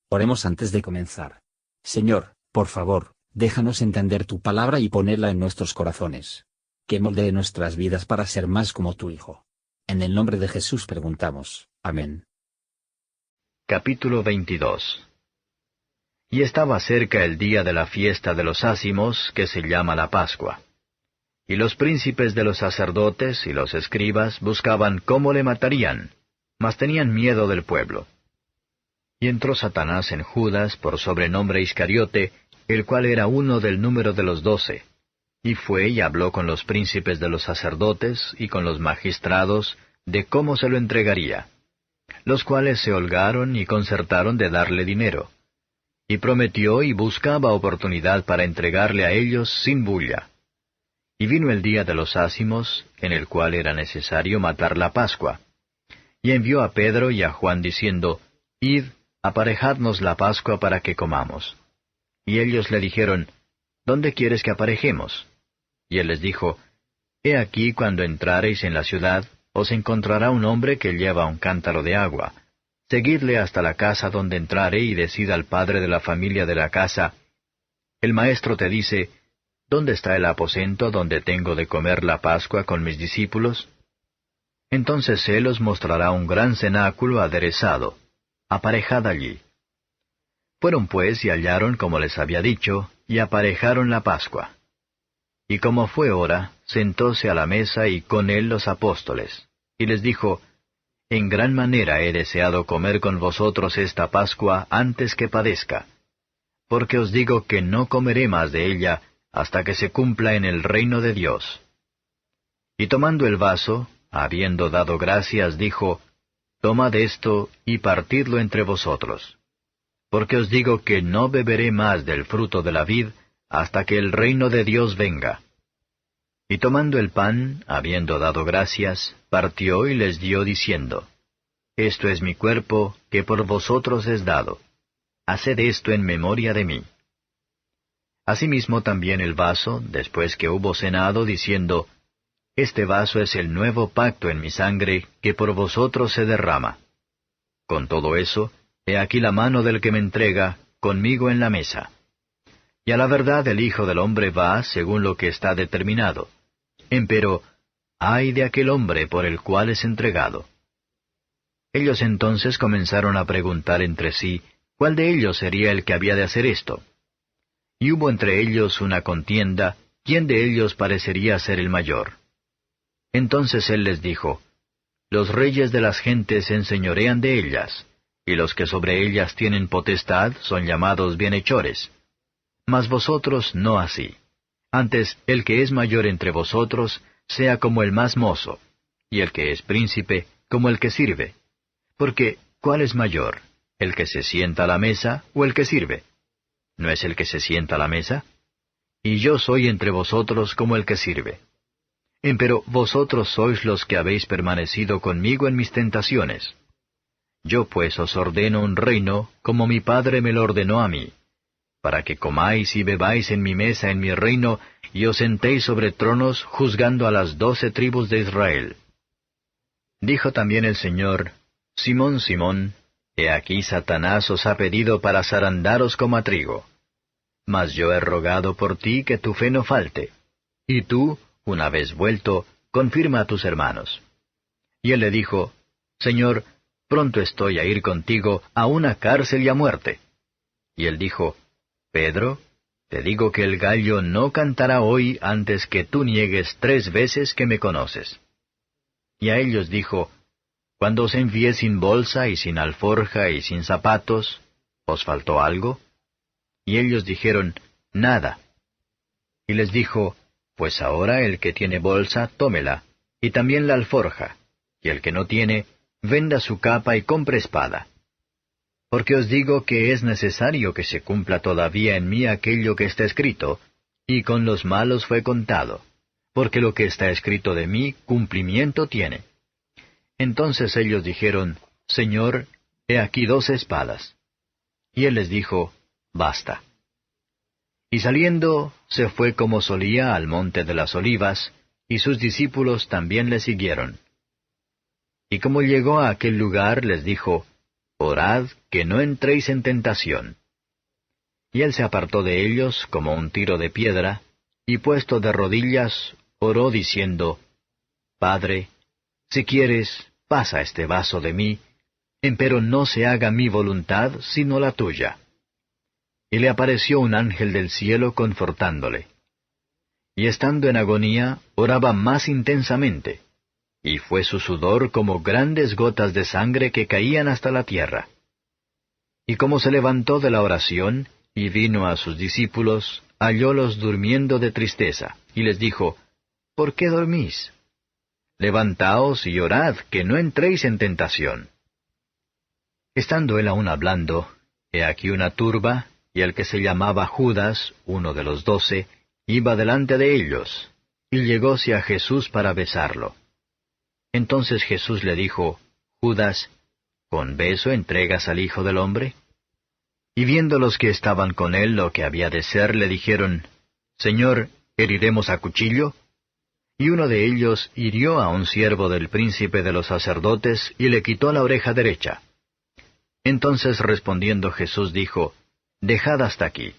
Oremos antes de comenzar. Señor, por favor, déjanos entender tu palabra y ponerla en nuestros corazones. Que moldee nuestras vidas para ser más como tu Hijo. En el nombre de Jesús preguntamos. Amén. Capítulo 22. Y estaba cerca el día de la fiesta de los ázimos, que se llama la Pascua. Y los príncipes de los sacerdotes y los escribas buscaban cómo le matarían, mas tenían miedo del pueblo. Y entró Satanás en Judas, por sobrenombre Iscariote, el cual era uno del número de los 12. Y fue y habló con los príncipes de los sacerdotes y con los magistrados de cómo se lo entregaría, los cuales se holgaron y concertaron de darle dinero. Y prometió y buscaba oportunidad para entregarle a ellos sin bulla. Y vino el día de los ázimos, en el cual era necesario matar la Pascua. Y envió a Pedro y a Juan diciendo, Id, aparejadnos la Pascua para que comamos. Y ellos le dijeron, ¿Dónde quieres que aparejemos? Y él les dijo, He aquí cuando entrareis en la ciudad, os encontrará un hombre que lleva un cántaro de agua. Seguidle hasta la casa donde entrare y decid al padre de la familia de la casa, El maestro te dice, ¿Dónde está el aposento donde tengo de comer la Pascua con mis discípulos? Entonces él os mostrará un gran cenáculo aderezado. Aparejad allí. Fueron pues y hallaron como les había dicho, y aparejaron la Pascua. Y como fue hora, sentóse a la mesa y con él los apóstoles. Y les dijo, En gran manera he deseado comer con vosotros esta Pascua antes que padezca. Porque os digo que no comeré más de ella hasta que se cumpla en el reino de Dios. Y tomando el vaso, habiendo dado gracias, dijo, Tomad esto y partidlo entre vosotros. Porque os digo que no beberé más del fruto de la vid hasta que el reino de Dios venga. Y tomando el pan, habiendo dado gracias, partió y les dio diciendo, Esto es mi cuerpo, que por vosotros es dado. Haced esto en memoria de mí. Asimismo también el vaso, después que hubo cenado, diciendo, Este vaso es el nuevo pacto en mi sangre, que por vosotros se derrama. Con todo eso, he aquí la mano del que me entrega, conmigo en la mesa. Y a la verdad el Hijo del Hombre va según lo que está determinado. Empero, ay de aquel hombre por el cual es entregado. Ellos entonces comenzaron a preguntar entre sí, ¿cuál de ellos sería el que había de hacer esto? Y hubo entre ellos una contienda, ¿quién de ellos parecería ser el mayor? Entonces él les dijo, Los reyes de las gentes se enseñorean de ellas, y los que sobre ellas tienen potestad son llamados bienhechores. Mas vosotros no así. Antes, el que es mayor entre vosotros, sea como el más mozo, y el que es príncipe, como el que sirve. Porque, ¿cuál es mayor? ¿El que se sienta a la mesa o el que sirve? ¿No es el que se sienta a la mesa? Y yo soy entre vosotros como el que sirve. Empero vosotros sois los que habéis permanecido conmigo en mis tentaciones. Yo pues os ordeno un reino, como mi Padre me lo ordenó a mí, para que comáis y bebáis en mi mesa en mi reino, y os sentéis sobre tronos juzgando a las 12 tribus de Israel. Dijo también el Señor, Simón, Simón, he aquí Satanás os ha pedido para zarandaros como a trigo. Mas yo he rogado por ti que tu fe no falte. Y tú, una vez vuelto, confirma a tus hermanos. Y él le dijo, Señor, pronto estoy a ir contigo a una cárcel y a muerte. Y él dijo, Pedro, te digo que el gallo no cantará hoy antes que tú niegues 3 veces que me conoces. Y a ellos dijo, Cuando os envié sin bolsa y sin alforja y sin zapatos, ¿os faltó algo? Y ellos dijeron, Nada. Y les dijo, Pues ahora el que tiene bolsa, tómela, y también la alforja, y el que no tiene, venda su capa y compre espada. Porque os digo que es necesario que se cumpla todavía en mí aquello que está escrito, y con los malos fue contado, porque lo que está escrito de mí cumplimiento tiene. Entonces ellos dijeron, Señor, he aquí 2 espadas. Y él les dijo, Basta. Y saliendo, se fue como solía al monte de las Olivas, y sus discípulos también le siguieron. Y como llegó a aquel lugar, les dijo, orad que no entréis en tentación. Y él se apartó de ellos como un tiro de piedra, y puesto de rodillas, oró diciendo, Padre, si quieres, pasa este vaso de mí, empero no se haga mi voluntad sino la tuya. Y le apareció un ángel del cielo confortándole. Y estando en agonía, oraba más intensamente, y fue su sudor como grandes gotas de sangre que caían hasta la tierra. Y como se levantó de la oración, y vino a sus discípulos, hallólos durmiendo de tristeza, y les dijo, ¿Por qué dormís? Levantaos y orad, que no entréis en tentación. Estando él aún hablando, he aquí una turba, y el que se llamaba Judas, uno de los 12, iba delante de ellos, y llegóse a Jesús para besarlo. Entonces Jesús le dijo, Judas, ¿con beso entregas al Hijo del Hombre? Y viendo los que estaban con él lo que había de ser, le dijeron, Señor, ¿heriremos a cuchillo? Y uno de ellos hirió a un siervo del príncipe de los sacerdotes, y le quitó la oreja derecha. Entonces respondiendo Jesús dijo, Dejad hasta aquí.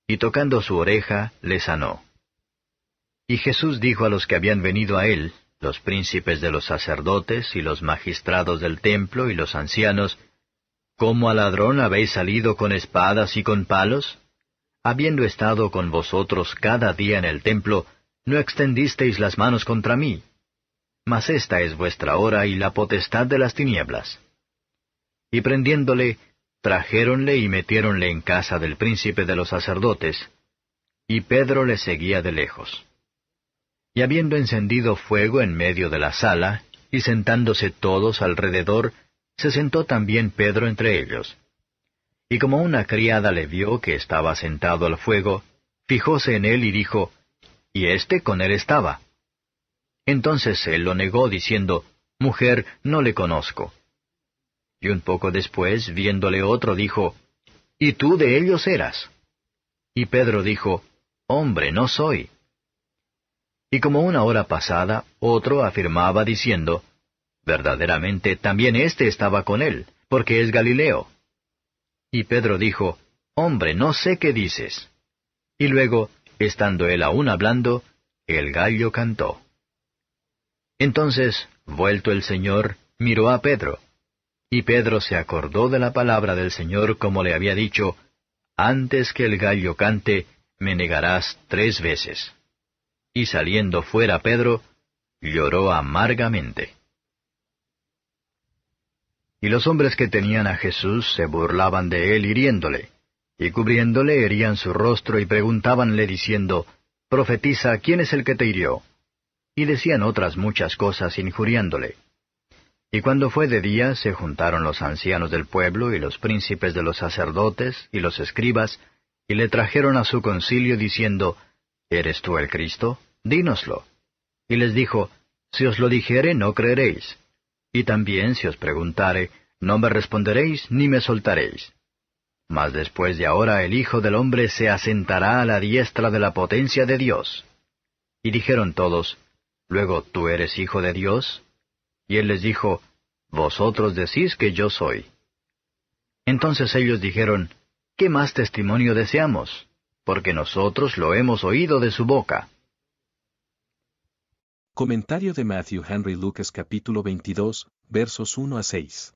Y tocando su oreja, le sanó. Y Jesús dijo a los que habían venido a él, los príncipes de los sacerdotes, y los magistrados del templo, y los ancianos, ¿Cómo al ladrón habéis salido con espadas y con palos? Habiendo estado con vosotros cada día en el templo, no extendisteis las manos contra mí. Mas esta es vuestra hora y la potestad de las tinieblas. Y prendiéndole, trajéronle y metiéronle en casa del príncipe de los sacerdotes, y Pedro le seguía de lejos. Y habiendo encendido fuego en medio de la sala, y sentándose todos alrededor, se sentó también Pedro entre ellos. Y como una criada le vio que estaba sentado al fuego, fijóse en él y dijo, ¿Y éste con él estaba? Entonces él lo negó, diciendo, Mujer, no le conozco. Y un poco después, viéndole otro, dijo, ¿Y tú de ellos eras? Y Pedro dijo, Hombre, no soy. Y como una hora pasada, otro afirmaba diciendo, Verdaderamente también éste estaba con él, porque es Galileo. Y Pedro dijo, Hombre, no sé qué dices. Y luego, estando él aún hablando, el gallo cantó. Entonces, vuelto el Señor, miró a Pedro. Y Pedro se acordó de la palabra del Señor como le había dicho, Antes que el gallo cante, me negarás 3 veces. Y saliendo fuera Pedro, lloró amargamente. Y los hombres que tenían a Jesús se burlaban de él hiriéndole, y cubriéndole herían su rostro y preguntábanle diciendo, Profetiza, ¿quién es el que te hirió? Y decían otras muchas cosas injuriándole. Y cuando fue de día se juntaron los ancianos del pueblo y los príncipes de los sacerdotes y los escribas, y le trajeron a su concilio diciendo, ¿Eres tú el Cristo? Dínoslo. Y les dijo, Si os lo dijere, no creeréis. Y también si os preguntare, no me responderéis ni me soltaréis. Mas después de ahora el Hijo del Hombre se asentará a la diestra de la potencia de Dios. Y dijeron todos, Luego, ¿tú eres Hijo de Dios? Y él les dijo, Vosotros decís que yo soy. Entonces ellos dijeron, ¿Qué más testimonio deseamos? Porque nosotros lo hemos oído de su boca. Comentario de Matthew Henry Lucas capítulo 22, versos 1 a 6.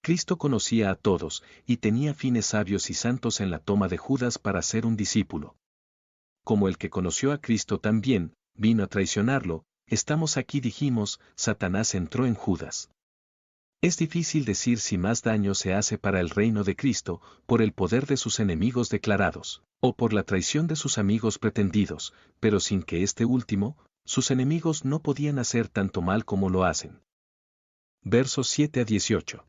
Cristo conocía a todos, y tenía fines sabios y santos en la toma de Judas para ser un discípulo. Como el que conoció a Cristo también, vino a traicionarlo, estamos aquí dijimos, Satanás entró en Judas. Es difícil decir si más daño se hace para el reino de Cristo, por el poder de sus enemigos declarados, o por la traición de sus amigos pretendidos, pero sin que este último, sus enemigos no podían hacer tanto mal como lo hacen. Versos 7 a 18.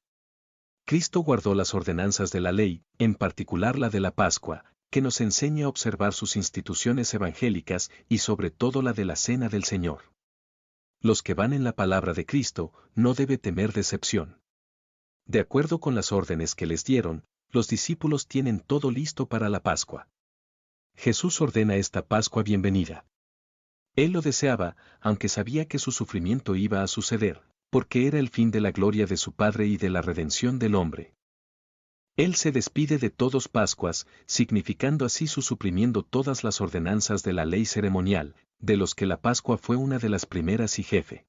Cristo guardó las ordenanzas de la ley, en particular la de la Pascua, que nos enseña a observar sus instituciones evangélicas y sobre todo la de la Cena del Señor. Los que van en la palabra de Cristo no debe temer decepción. De acuerdo con las órdenes que les dieron, los discípulos tienen todo listo para la Pascua. Jesús ordena esta Pascua bienvenida. Él lo deseaba, aunque sabía que su sufrimiento iba a suceder, porque era el fin de la gloria de su Padre y de la redención del hombre. Él se despide de todos Pascuas, significando así su suprimiendo todas las ordenanzas de la ley ceremonial, de los que la Pascua fue una de las primeras y jefe.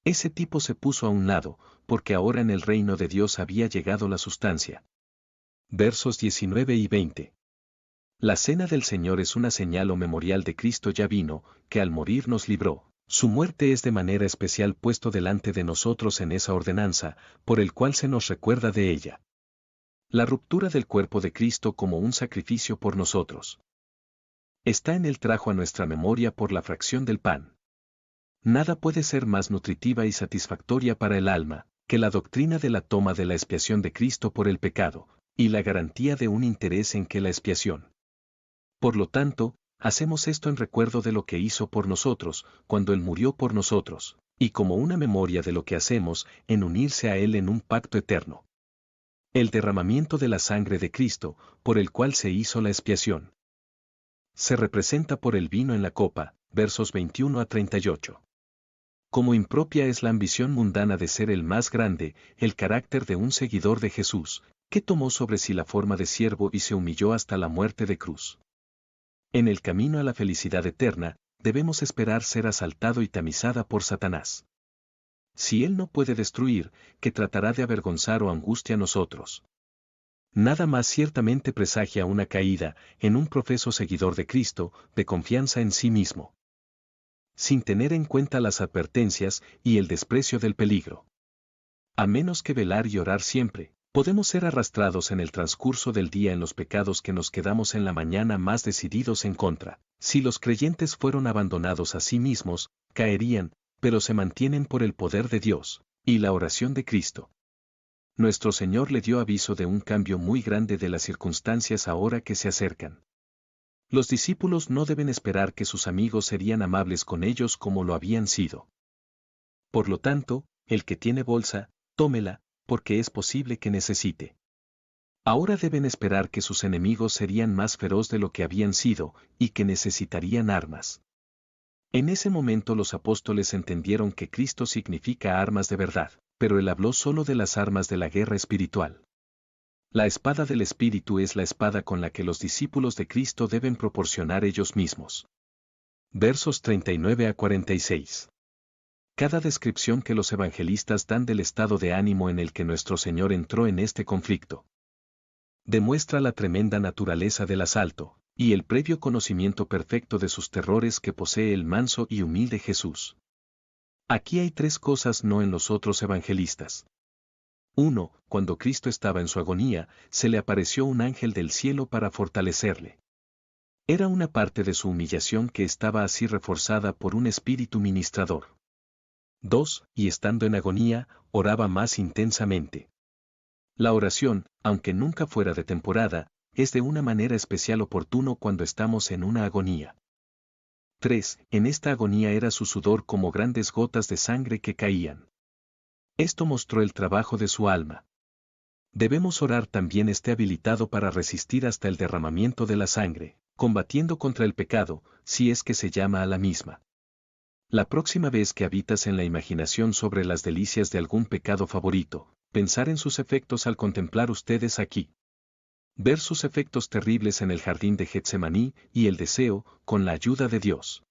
Ese tipo se puso a un lado, porque ahora en el reino de Dios había llegado la sustancia. Versos 19 y 20. La cena del Señor es una señal o memorial de Cristo ya vino, que al morir nos libró. Su muerte es de manera especial puesto delante de nosotros en esa ordenanza, por el cual se nos recuerda de ella. La ruptura del cuerpo de Cristo como un sacrificio por nosotros. Está en él trajo a nuestra memoria por la fracción del pan. Nada puede ser más nutritiva y satisfactoria para el alma, que la doctrina de la toma de la expiación de Cristo por el pecado, y la garantía de un interés en que la expiación. Por lo tanto, hacemos esto en recuerdo de lo que hizo por nosotros, cuando Él murió por nosotros, y como una memoria de lo que hacemos, en unirse a Él en un pacto eterno. El derramamiento de la sangre de Cristo, por el cual se hizo la expiación. Se representa por el vino en la copa, versos 21 a 38. Como impropia es la ambición mundana de ser el más grande, el carácter de un seguidor de Jesús, que tomó sobre sí la forma de siervo y se humilló hasta la muerte de cruz. En el camino a la felicidad eterna, debemos esperar ser asaltado y tamizada por Satanás. Si él no puede destruir, que tratará de avergonzar o angustia a nosotros. Nada más ciertamente presagia una caída, en un profeso seguidor de Cristo, de confianza en sí mismo. Sin tener en cuenta las advertencias y el desprecio del peligro. A menos que velar y orar siempre, podemos ser arrastrados en el transcurso del día en los pecados que nos quedamos en la mañana más decididos en contra. Si los creyentes fueron abandonados a sí mismos, caerían, pero se mantienen por el poder de Dios, y la oración de Cristo. Nuestro Señor le dio aviso de un cambio muy grande de las circunstancias ahora que se acercan. Los discípulos no deben esperar que sus amigos serían amables con ellos como lo habían sido. Por lo tanto, el que tiene bolsa, tómela, porque es posible que necesite. Ahora deben esperar que sus enemigos serían más feroz de lo que habían sido, y que necesitarían armas. En ese momento los apóstoles entendieron que Cristo significa armas de verdad, pero él habló solo de las armas de la guerra espiritual. La espada del Espíritu es la espada con la que los discípulos de Cristo deben proporcionar ellos mismos. Versos 39 a 46. Cada descripción que los evangelistas dan del estado de ánimo en el que nuestro Señor entró en este conflicto demuestra la tremenda naturaleza del asalto, y el previo conocimiento perfecto de sus terrores que posee el manso y humilde Jesús. Aquí hay tres cosas no en los otros evangelistas. 1. Cuando Cristo estaba en su agonía, se le apareció un ángel del cielo para fortalecerle. Era una parte de su humillación que estaba así reforzada por un espíritu ministrador. 2. Y estando en agonía, oraba más intensamente. La oración, aunque nunca fuera de temporada, es de una manera especial oportuno cuando estamos en una agonía. 3. En esta agonía era su sudor como grandes gotas de sangre que caían. Esto mostró el trabajo de su alma. Debemos orar también esté habilitado para resistir hasta el derramamiento de la sangre, combatiendo contra el pecado, si es que se llama a la misma. La próxima vez que habitas en la imaginación sobre las delicias de algún pecado favorito, pensar en sus efectos al contemplar ustedes aquí. Ver sus efectos terribles en el jardín de Getsemaní y el deseo, con la ayuda de Dios.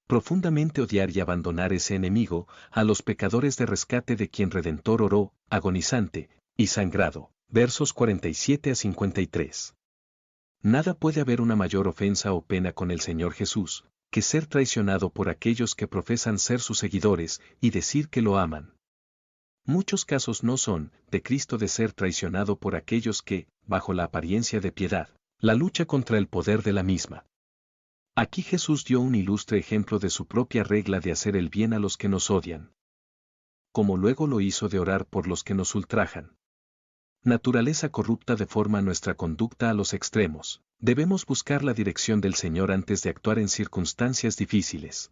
Profundamente odiar y abandonar ese enemigo, a los pecadores de rescate de quien Redentor oró, agonizante y sangrado. Versos 47 a 53. Nada puede haber una mayor ofensa o pena con el Señor Jesús, que ser traicionado por aquellos que profesan ser sus seguidores y decir que lo aman. Muchos casos no son, de Cristo de ser traicionado por aquellos que, bajo la apariencia de piedad, la lucha contra el poder de la misma. Aquí Jesús dio un ilustre ejemplo de su propia regla de hacer el bien a los que nos odian. Como luego lo hizo de orar por los que nos ultrajan. Naturaleza corrupta deforma nuestra conducta a los extremos. Debemos buscar la dirección del Señor antes de actuar en circunstancias difíciles.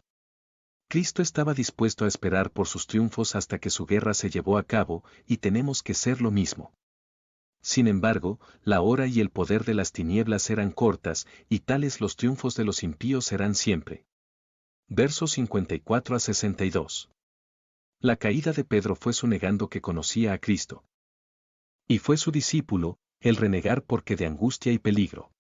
Cristo estaba dispuesto a esperar por sus triunfos hasta que su guerra se llevó a cabo, y tenemos que ser lo mismo. Sin embargo, la hora y el poder de las tinieblas eran cortas, y tales los triunfos de los impíos serán siempre. Versos 54 a 62. La caída de Pedro fue su negando que conocía a Cristo. Y fue su discípulo, el renegar porque de angustia y peligro.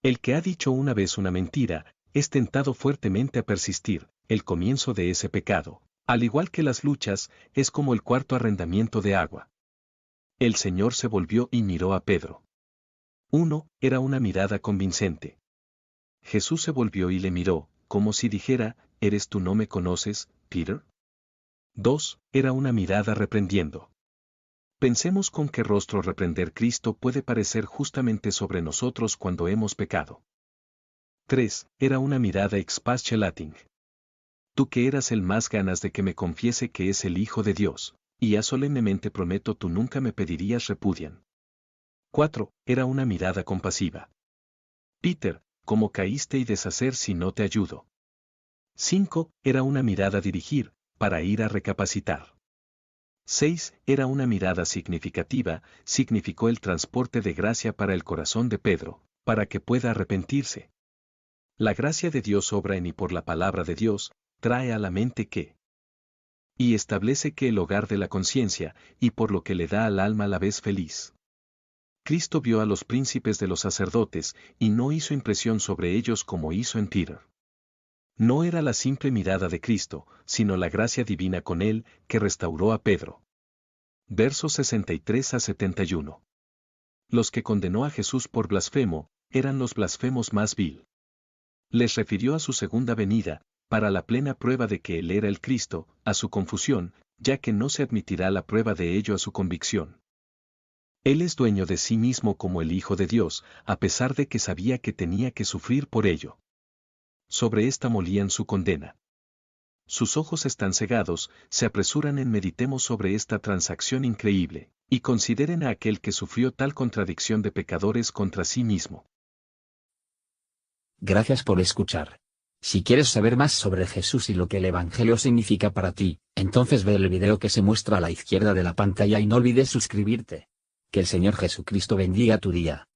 El que ha dicho una vez una mentira, es tentado fuertemente a persistir. El comienzo de ese pecado, al igual que las luchas, es como el cuarto arrendamiento de agua. El Señor se volvió y miró a Pedro. 1. Era una mirada convincente. Jesús se volvió y le miró, como si dijera, ¿eres tú no me conoces, Peter? 2. Era una mirada reprendiendo. Pensemos con qué rostro reprender Cristo puede parecer justamente sobre nosotros cuando hemos pecado. 3. Era una mirada expostulating. Tú que eras el más ganas de que me confiese que es el Hijo de Dios, y ya solemnemente prometo tú nunca me pedirías repudian. 4. Era una mirada compasiva. Peter, ¿cómo caíste y deshacer si no te ayudo? 5. Era una mirada dirigir, para ir a recapacitar. 6. Era una mirada significativa, significó el transporte de gracia para el corazón de Pedro, para que pueda arrepentirse. La gracia de Dios obra en y por la palabra de Dios, trae a la mente que y establece que el hogar de la conciencia, y por lo que le da al alma la vez feliz. Cristo vio a los príncipes de los sacerdotes, y no hizo impresión sobre ellos como hizo en Peter. No era la simple mirada de Cristo, sino la gracia divina con él, que restauró a Pedro. Versos 63 a 71. Los que condenó a Jesús por blasfemo, eran los blasfemos más vil. Les refirió a su segunda venida, para la plena prueba de que él era el Cristo, a su confusión, ya que no se admitirá la prueba de ello a su convicción. Él es dueño de sí mismo como el Hijo de Dios, a pesar de que sabía que tenía que sufrir por ello. Sobre esta molían su condena. Sus ojos están cegados, se apresuran en meditemos sobre esta transacción increíble, y consideren a aquel que sufrió tal contradicción de pecadores contra sí mismo. Gracias por escuchar. Si quieres saber más sobre Jesús y lo que el Evangelio significa para ti, entonces ve el video que se muestra a la izquierda de la pantalla y no olvides suscribirte. Que el Señor Jesucristo bendiga tu día.